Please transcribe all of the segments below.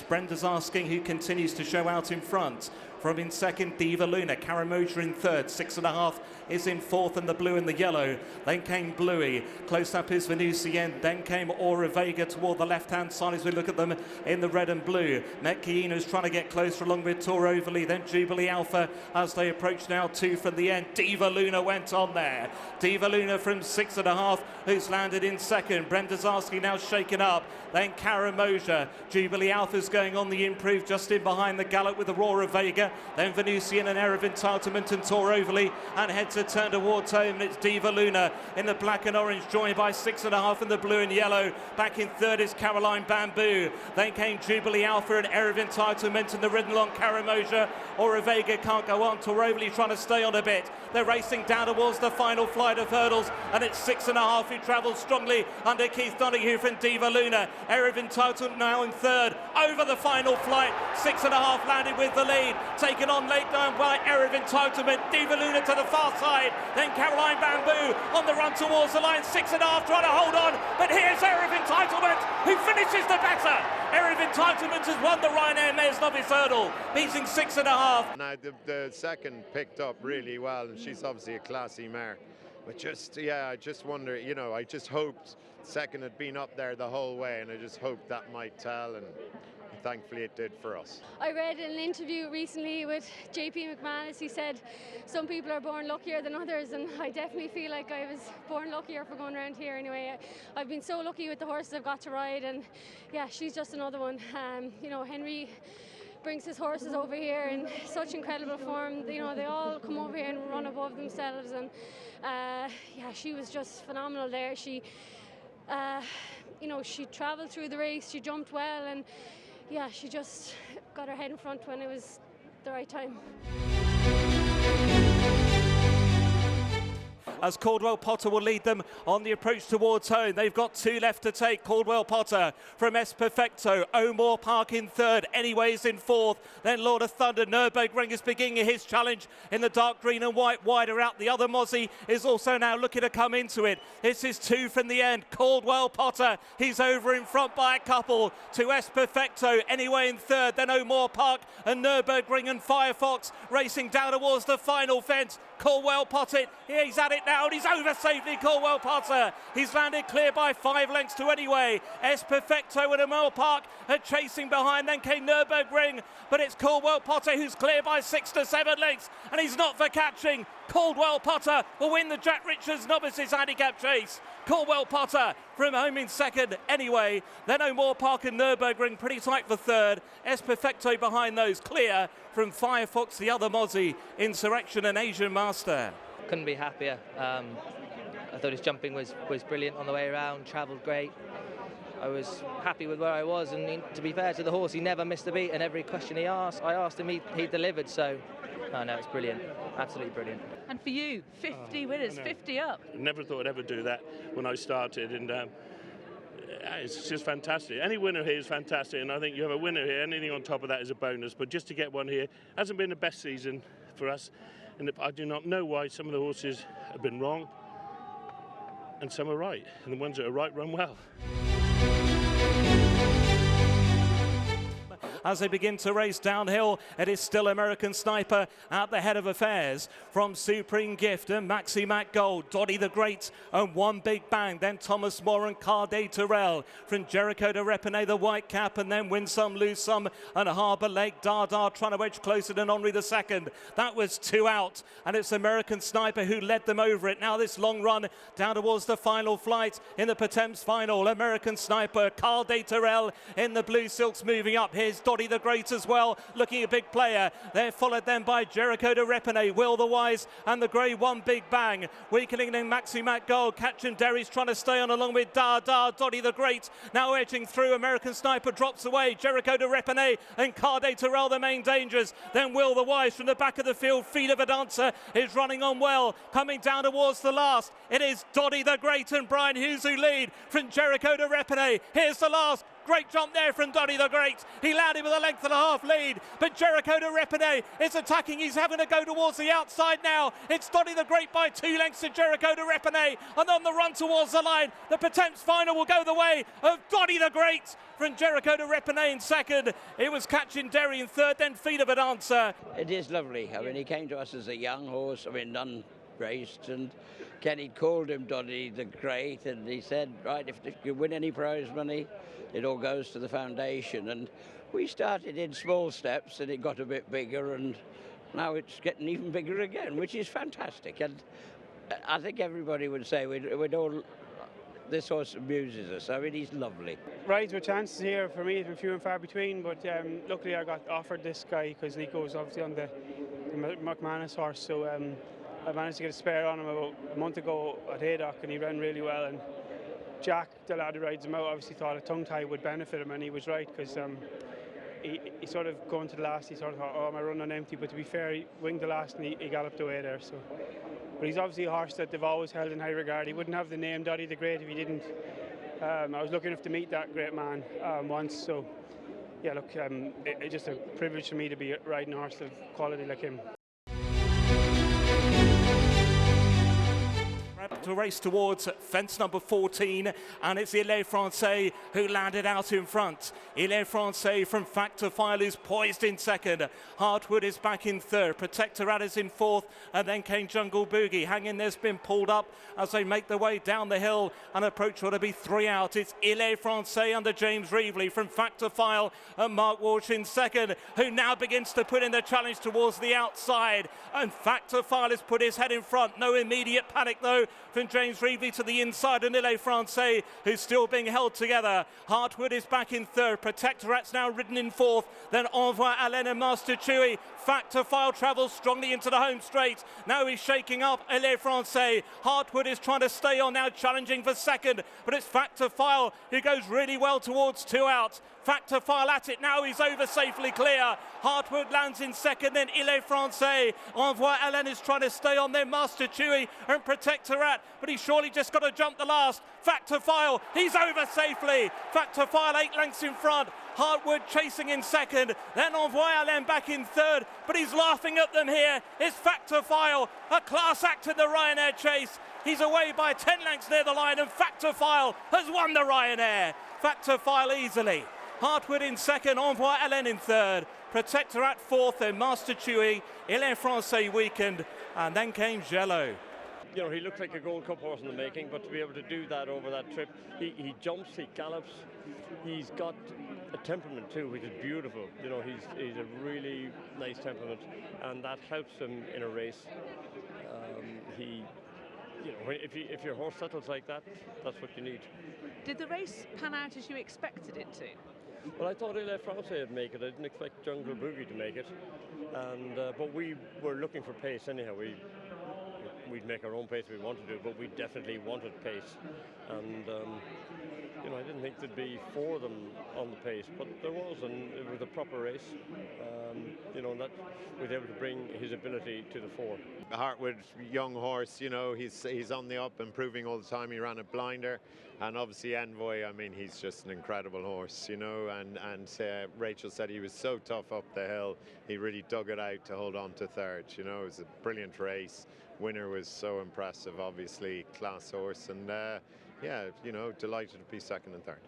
Brenda's asking who continues to show out in front. From in second, Diva Luna. Karamoja in third. 6.5 is in fourth, and the blue and the yellow. Then came Bluey. Close up is Venusian. Then came Aura Vega toward the left-hand side as we look at them in the red and blue. Metkiino's trying to get closer along with Tour Overly. Then Jubilee Alpha as they approach now 2 from the end. Diva Luna went on there. Diva Luna from 6.5, who's landed in second. Brenda's asking now shaken up. Then Karamoja. Jubilee Alpha's going on the improve just in behind the gallop with Aurora Vega. Then Venusian and Air of Entitlement and Tour Overly, and heads are turned towards home, and it's Diva Luna in the black and orange, joined by 6.5 in the blue and yellow. Back in third is Caroline Bamboo. Then came Jubilee Alpha and Air of Entitlement in the ridden along Karamoja. Aura Vega can't go on. Tour Overly trying to stay on a bit. They're racing down towards the final flight of hurdles, and it's 6.5 who travels strongly under Keith Donoghue from Diva Luna. Air of Entitlement now in third over the final flight. 6.5 landed with the lead, taken on late down by Air of Entitlement. Diva Luna to the far side, then Caroline Bamboo on the run towards the line. 6.5 trying to hold on, but here's Air of Entitlement who finishes the better. Air of Entitlement has won the Ryanair Mares Novice Hurdle, beating 6.5. Now the second picked up really well, and she's obviously a classy mare. But just, yeah, I just wonder, you know, I just hoped second had been up there the whole way, and I just hoped that might tell, and thankfully it did for us. I read an interview recently with JP McManus. He said some people are born luckier than others, and I definitely feel like I was born luckier for going around here anyway. I've been so lucky with the horses I've got to ride, and yeah, she's just another one. You know, Henry brings his horses over here in such incredible form. You know, they all come over here and run above themselves, and yeah, she was just phenomenal there. She you know, she travelled through the race, she jumped well, and yeah, she just got her head in front when it was the right time. As Caldwell Potter will lead them on the approach towards home. They've got 2 left to take. Caldwell Potter from S Perfecto. O'More Park in third. Anyways in fourth. Then Lord of Thunder. Nürburgring is beginning his challenge in the dark green and white. Wider out. The other Mozzie is also now looking to come into it. This is 2 from the end. Caldwell Potter. He's over in front by a couple to S Perfecto. Anyway in third. Then O'More Park and Nürburgring and Firefox racing down towards the final fence. Caldwell Potter, he's at it now, and he's over safely. Caldwell Potter, he's landed clear by 5 lengths to Anyway. S Perfecto and Muir Park are chasing behind. Then came Nürburgring, but it's Caldwell Potter who's clear by 6 to 7 lengths, and he's not for catching. Caldwell Potter will win the Jack Richards Novices Handicap Chase. Caldwell Potter from home in second. Anyway, then O'More Park and Nürburgring pretty tight for third. S Perfecto behind those, clear from Firefox, the other Mozzie, Insurrection and Asian Master. Couldn't be happier. I thought his jumping was brilliant on the way around, travelled great. I was happy with where I was, and to be fair to the horse, he never missed a beat, and every question I asked him, he delivered. So, no, it's brilliant, absolutely brilliant. And for you, 50 winners, 50 up. Never thought I'd ever do that when I started, and it's just fantastic. Any winner here is fantastic, and I think you have a winner here. Anything on top of that is a bonus, but just to get one here hasn't been the best season for us, and I do not know why some of the horses have been wrong and some are right, and the ones that are right run well. As they begin to race downhill, it is still American Sniper at the head of affairs from Supreme Gift and Maxi Mac Gold, Doddiethegreat and One Big Bang, then Thomas More and Cardet Terrell from Jericho to Repine, the white cap, and then Win Some, Lose Some and Harbour Lake. Dada trying to edge closer than Henri II. That was 2 out, and it's American Sniper who led them over it. Now this long run down towards the final flight in the Pertemps final. American Sniper, Cardet Terrell in the blue silks moving up. Here's Doddiethegreat as well, looking a big player. They're followed then by Jericho de Repine, Will the Wise and the grey One Big Bang. Weakening in Maxi Mac Gold. Catch and Derry's trying to stay on along with Doddiethegreat. Now edging through. American Sniper drops away. Jericho de Repine and Cardet Terrell the main dangers. Then Will the Wise from the back of the field. Feet of a Dancer is running on well. Coming down towards the last. It is Doddiethegreat and Brian Hughes who lead from Jericho de Repine. Here's the last. Great jump there from Doddiethegreat. He landed with a length and a half lead, but Jericho de Repine is attacking. He's having to go towards the outside now. It's Doddiethegreat by 2 lengths to Jericho de Repine, and on the run towards the line, the Pertemps final will go the way of Doddiethegreat from Jericho de Repine in second. It was Catching Derry in third, then Feet of an Answer. It is lovely. I mean, he came to us as a young horse. I mean, none raced, and Kenny called him Doddiethegreat, and he said, right, if you win any prize money, it all goes to the foundation. And we started in small steps, and it got a bit bigger, and now it's getting even bigger again, which is fantastic. And I think everybody would say we'd all, this horse amuses us. I mean, he's lovely. Rides with chances here for me have been few and far between, but luckily I got offered this guy because Nico was obviously on the McManus horse, so I managed to get a spare on him about a month ago at Haydock, and he ran really well. And Jack, the lad who rides him out, obviously thought a tongue tie would benefit him, and he was right, because he sort of going to the last, he sort of thought, oh, am I running empty? But to be fair, he winged the last and he galloped away there. So, but he's obviously a horse that they've always held in high regard. He wouldn't have the name Doddiethegreat if he didn't. I was lucky enough to meet that great man once. So, yeah, look, it's just a privilege for me to be riding a horse of quality like him. To race towards fence number 14, and it's Ile Francais who landed out in front. Ile Francais from Factor File is poised in second. Hartwood is back in third. Protectorat is in fourth, and then came Jungle Boogie. Hanging there's been pulled up as they make their way down the hill and approach what will be 3 out. It's Ile Francais under James Reevely from Factor File, and Mark Walsh in second, who now begins to put in the challenge towards the outside. And Factor File has put his head in front. No immediate panic though from James Reevely to the inside, and Ile Francais, who's still being held together. Hartwood is back in third. Protectorat's now ridden in fourth. Then Envoy Allen and Master Chewy. Factor File travels strongly into the home straight. Now he's shaking up Ile Francais. Hartwood is trying to stay on now, challenging for second, but it's Factor File who goes really well towards 2 out. Factor File at it now, he's over safely clear. Hartwood lands in second, then Ile Francais. Envoy Allen is trying to stay on there, Master Chewy and Protectorat, but he's surely just got to jump the last. Factor File, he's over safely. Factor File 8 lengths in front. Hartwood chasing in second, then Envoy Allen back in third, but he's laughing at them here. It's Factor File, a class act in the Ryanair Chase. He's away by 10 lengths near the line, and Factor File has won the Ryanair. Factor File easily. Hartwood in second, Envoy Allen in third, Protectorat fourth, then Master Chewy, Ile Francais weakened, and then came Jello. You know, he looked like a Gold Cup horse in the making, but to be able to do that over that trip, he jumps, he gallops, he's got a temperament too, which is beautiful. You know, he's a really nice temperament, and that helps him in a race. You know, if your horse settles like that, that's what you need. Did the race pan out as you expected it to? Well, I thought Ile Francais would make it. I didn't expect Jungle Boogie to make it, and but we were looking for pace anyhow. We'd make our own pace if we wanted to, but we definitely wanted pace, and you know, I didn't think there'd be 4 of them on the pace, but there was, and it was a proper race. You know, that was able to bring his ability to the fore. Hartwood, young horse, you know, he's on the up, improving all the time. He ran a blinder, and obviously Envoy, I mean, he's just an incredible horse, you know, and Rachael said he was so tough up the hill. He really dug it out to hold on to third, you know. It was a brilliant race. Winner was so impressive, obviously, class horse, and yeah, you know, delighted to be second and third.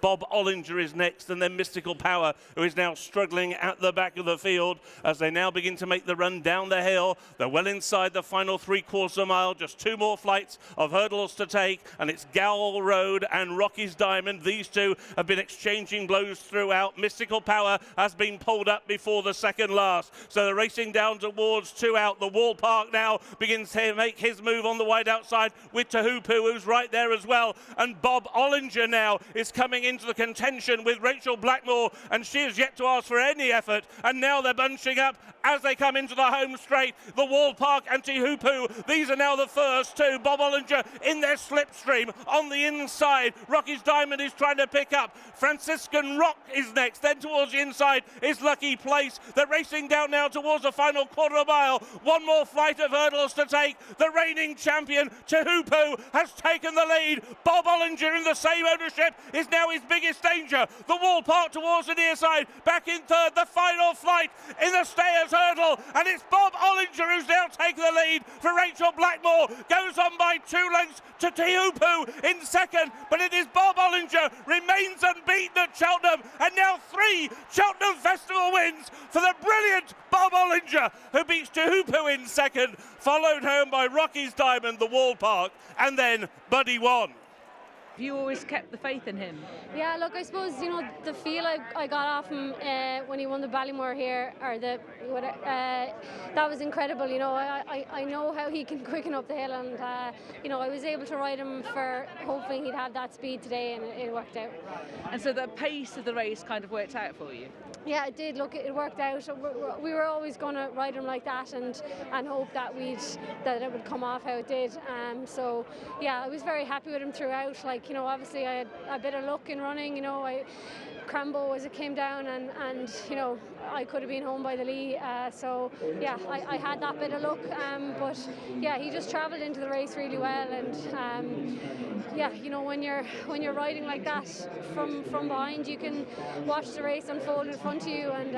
Bob Olinger is next, and then Mystical Power, who is now struggling at the back of the field as they now begin to make the run down the hill. They're well inside the final 3/4 mile, just 2 more flights of hurdles to take, and it's Gowl Road and Rocky's Diamond. These two have been exchanging blows throughout. Mystical Power has been pulled up before the second last, so they're racing down towards 2 out. The Wall Park now begins to make his move on the wide outside with Tahupu, who's right there as well, and Bob Olinger now is coming in into the contention with Rachael Blackmore, and she has yet to ask for any effort, and now they're bunching up as they come into the home straight. The Wall Park and Tehupu, these are now the first two. Bob Olinger in their slipstream on the inside. Rocky's Diamond is trying to pick up. Franciscan Rock is next. Then towards the inside is Lucky Place. They're racing down now towards the final quarter of a mile. One more flight of hurdles to take. The reigning champion, Tehupu, has taken the lead. Bob Olinger in the same ownership is now his biggest danger. The Wall Park towards the near side. Back in third, the final flight in the Stayers Hurdle. And it's Bob Olinger who's now taken the lead for Rachael Blackmore. Goes on by 2 lengths to Tehupu in second. But it is Bob Olinger, remains unbeaten at Cheltenham. And now 3 Cheltenham Festival wins for the brilliant Bob Olinger, who beats Tehupu in second. Followed home by Rocky's Diamond, the Wall Park, and then Buddy One. Have you always kept the faith in him? Yeah, look, I suppose, you know, the feel I got off him when he won the Ballymore here, or that was incredible. You know, I know how he can quicken up the hill, and you know, I was able to ride him for hoping he'd have that speed today, and it worked out. And so the pace of the race kind of worked out for you? Yeah, it did. Look, it worked out. We were always going to ride him like that, and hope that it would come off how it did. So yeah, I was very happy with him throughout. Like, you know, obviously I had a bit of luck in running. You know, Crambo as it came down, and you know, I could have been home by the Lee. So yeah, I had that bit of luck. But yeah, he just travelled into the race really well, and yeah, you know, when you're riding like that from behind, you can watch the race unfold in front of you, and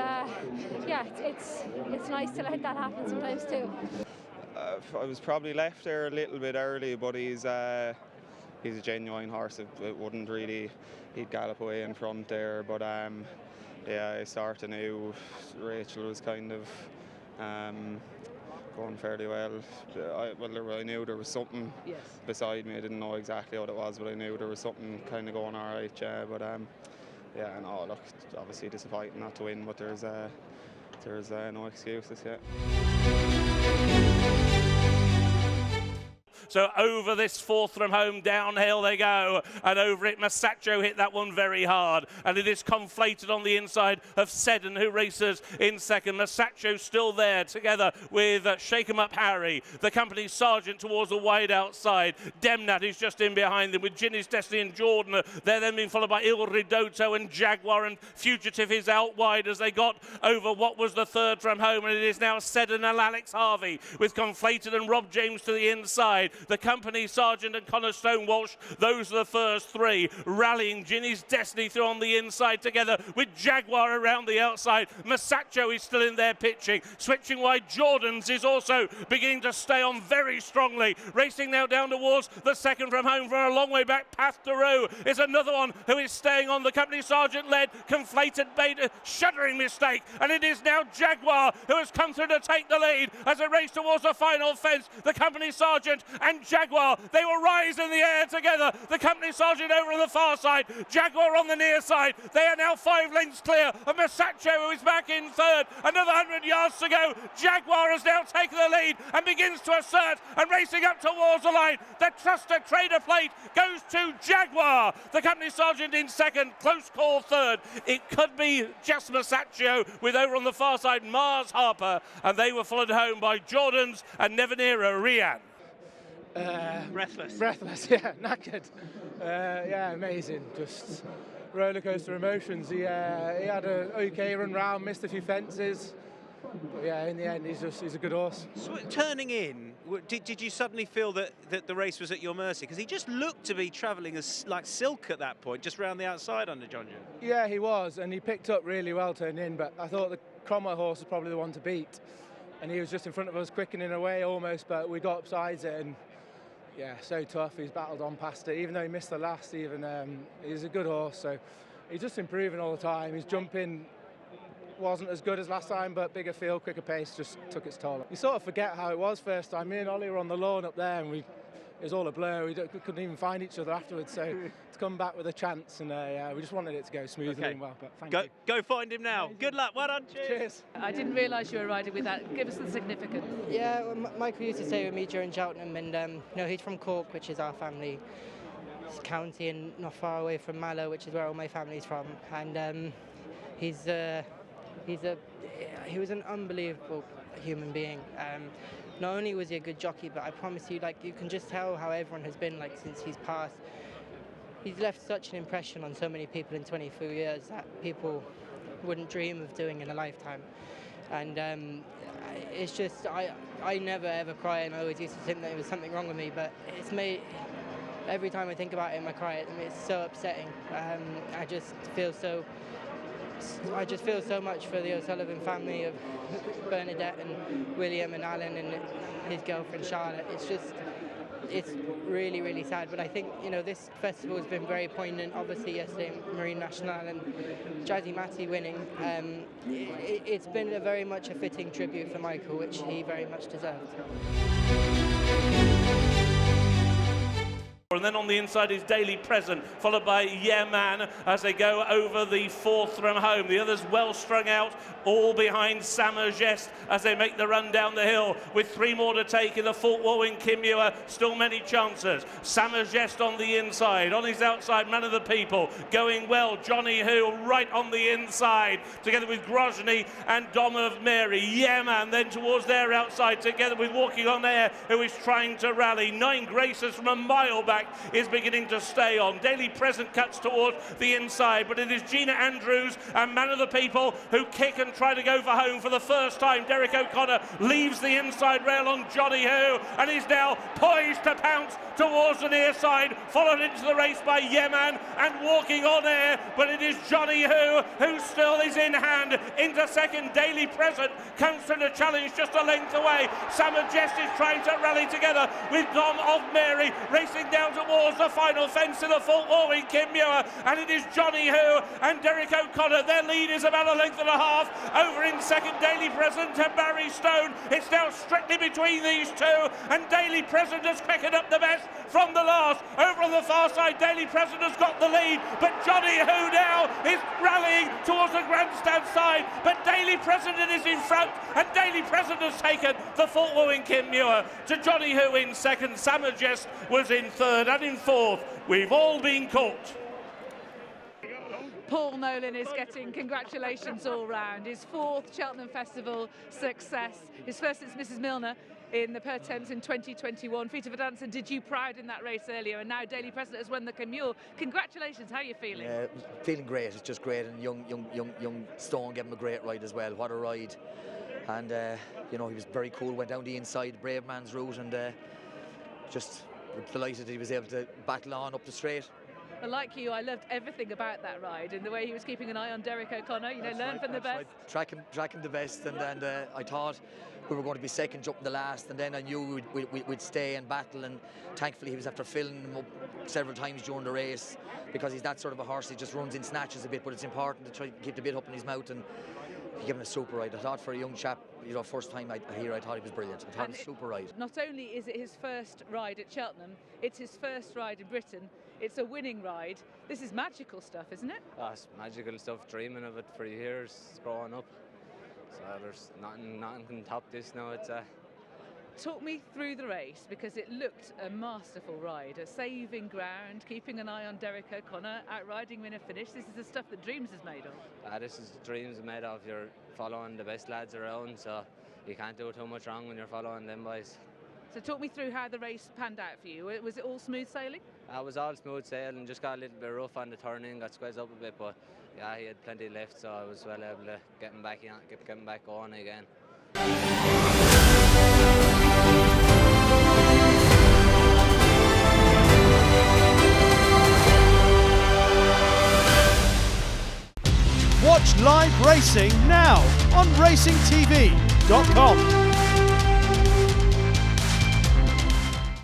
yeah, it's nice to let that happen sometimes too. I was probably left there a little bit early, but he's a genuine horse. It wouldn't really, he'd gallop away in front there, but yeah, I sort of knew Rachael was kind of going fairly well. I knew there was something beside me. I didn't know exactly what it was, but I knew there was something kind of going all right. Yeah, but yeah, no, look, obviously disappointing not to win, but there's no excuses yet. So over this fourth from home, downhill they go, and over it Masaccio hit that one very hard, and it is conflated on the inside of Seddon, who races in second. Masaccio still there together with Shake 'em Up Harry, the company sergeant towards the wide outside. Demnat is just in behind them with Ginny's Destiny and Jordan. They're then being followed by Il Ridotto and Jaguar, and Fugitive is out wide as they got over what was the third from home, and it is now Seddon and Alex Harvey with Conflated and Rob James to the inside. The company sergeant and Connor Stonewalsh, those are the first 3, rallying Ginny's Destiny through on the inside together with Jaguar around the outside. Masaccio is still in there pitching. Switching wide, Jordan's is also beginning to stay on very strongly. Racing now down towards the second from home from a long way back. Path to Row is another one who is staying on. The company sergeant led, Conflated made a shuddering mistake, and it is now Jaguar who has come through to take the lead as they race towards the final fence. The company sergeant and Jaguar, they will rise in the air together. The company sergeant over on the far side, Jaguar on the near side. They are now 5 lengths clear of Masaccio, who is back in third. Another 100 yards to go. Jaguar has now taken the lead and begins to assert, and racing up towards the line. The Trustatrader plate goes to Jaguar. The company sergeant in second, close call third. It could be just Masaccio with over on the far side Mars Harper, and they were followed home by Jordans and Nevanera Rian. Breathless, yeah, knackered. Yeah, amazing. Just roller coaster emotions. He had an okay run round, missed a few fences. But yeah, in the end, he's a good horse. So, turning in, did you suddenly feel that the race was at your mercy? Because he just looked to be travelling as like silk at that point, just round the outside under John June. Yeah, he was, and he picked up really well turning in. But I thought the Cromwell horse was probably the one to beat, and he was just in front of us, quickening away almost. But we got upsides it, and yeah, so tough. He's battled on past it, even though he missed the last. He's a good horse, so he's just improving all the time. His jumping wasn't as good as last time, but bigger field, quicker pace just took its toll. You sort of forget how it was first time. Me and Ollie were on the lawn up there, and it was all a blur. We couldn't even find each other afterwards, so to come back with a chance, and we just wanted it to go smoothly and well. But thank you. Go find him now. Good luck. Well done. Cheers. I didn't realise you were riding with that. Give us the significance. Yeah, well, Michael used to stay with me during Cheltenham, and you know, he's from Cork, which is our family. county and not far away from Mallow, which is where all my family's from. And he was an unbelievable human being. Not only was he a good jockey, but I promise you, like, you can just tell how everyone has been like since he's passed. He's left such an impression on so many people in 24 years that people wouldn't dream of doing in a lifetime. And it's just, I never ever cry, and I always used to think that there was something wrong with me, but it's made, every time I think about him I cry. I mean, it's so upsetting. I just feel so much for the O'Sullivan family of Bernadette and William and Alan and his girlfriend Charlotte. It's really, really sad, but I think, you know, this festival has been very poignant. Obviously yesterday Marine Nationale and Jazzy Matty winning. It's been very much a fitting tribute for Michael, which he very much deserved. And then on the inside is Daily Present, followed by Yeah Man as they go over the fourth from home. The others well strung out, all behind Samergest as they make the run down the hill, with 3 more to take in the Fort Warwin Kim Muir. Still many chances. Samergest on the inside, on his outside, Man of the People going well. Johnny Who right on the inside, together with Grozny and Dom of Mary. Yeah Man then towards their outside, together with Walking on Air, who is trying to rally. 9 Graces from a mile back is beginning to stay on. Daily Present cuts towards the inside, but it is Gina Andrews and Man of the People who kick and try to go for home for the first time. Derek O'Connor leaves the inside rail on Johnny Who and is now poised to pounce towards the near side, followed into the race by Yeman and Walking on Air, but it is Johnny who still is in hand. Into second, Daily Present comes to the challenge just a length away. Samergest is trying to rally together with Dom of Mary racing down towards the final fence in the Fort Warwin Kim Muir, and it is Johnny Who and Derek O'Connor. Their lead is about a length and a half. Over in second, Daily Present to Barry Stone. It's now strictly between these two, and Daily Present has quickened up the best from the last. Over on the far side, Daily Present has got the lead, but Johnny Who now is rallying towards the grandstand side, but Daily Present is in front, and Daily Present has taken the Fort Warwin Kim Muir. To Johnny Who in second, Samergest was in third, and in fourth, We've All Been Caught. Paul Nolan is getting congratulations all round. His 4th Cheltenham Festival success. His first since Mrs Milner in the Pertemps in 2021. Vita Vedanza did you proud in that race earlier, and now Daily Present has won the Camule. Congratulations, how are you feeling? Feeling great, it's just great, and young Stone gave him a great ride as well. What a ride. And you know, he was very cool, went down the inside, brave man's route, and just delighted he was able to battle on up the straight. Well, like you, I loved everything about that ride, and the way he was keeping an eye on Derek O'Connor, you know, learn from the best. Right. Tracking the best, and I thought we were going to be second jumping the last, and then I knew we'd stay and battle, and thankfully he was after filling him up several times during the race, because he's that sort of a horse. He just runs in snatches a bit, but it's important to try to keep the bit up in his mouth, and he gave him a super ride. I thought for a young chap, you know, first time I thought he was brilliant. I thought it was a super ride. Not only is it his first ride at Cheltenham, it's his first ride in Britain. It's a winning ride. This is magical stuff, isn't it? Oh, it's magical stuff, dreaming of it for years growing up. So there's nothing can top this now. It's Talk me through the race, because it looked a masterful ride, a saving ground, keeping an eye on Derek O'Connor, outriding him in a finish. This is the stuff that Dreams is made of. This is Dreams made of. You're following the best lads around, so you can't do too much wrong when you're following them boys. So talk me through how the race panned out for you. Was it all smooth sailing? It was all smooth sailing, just got a little bit rough on the turning, got squeezed up a bit, but yeah, he had plenty left, so I was well able to get him back on again. Watch live racing now on racingtv.com.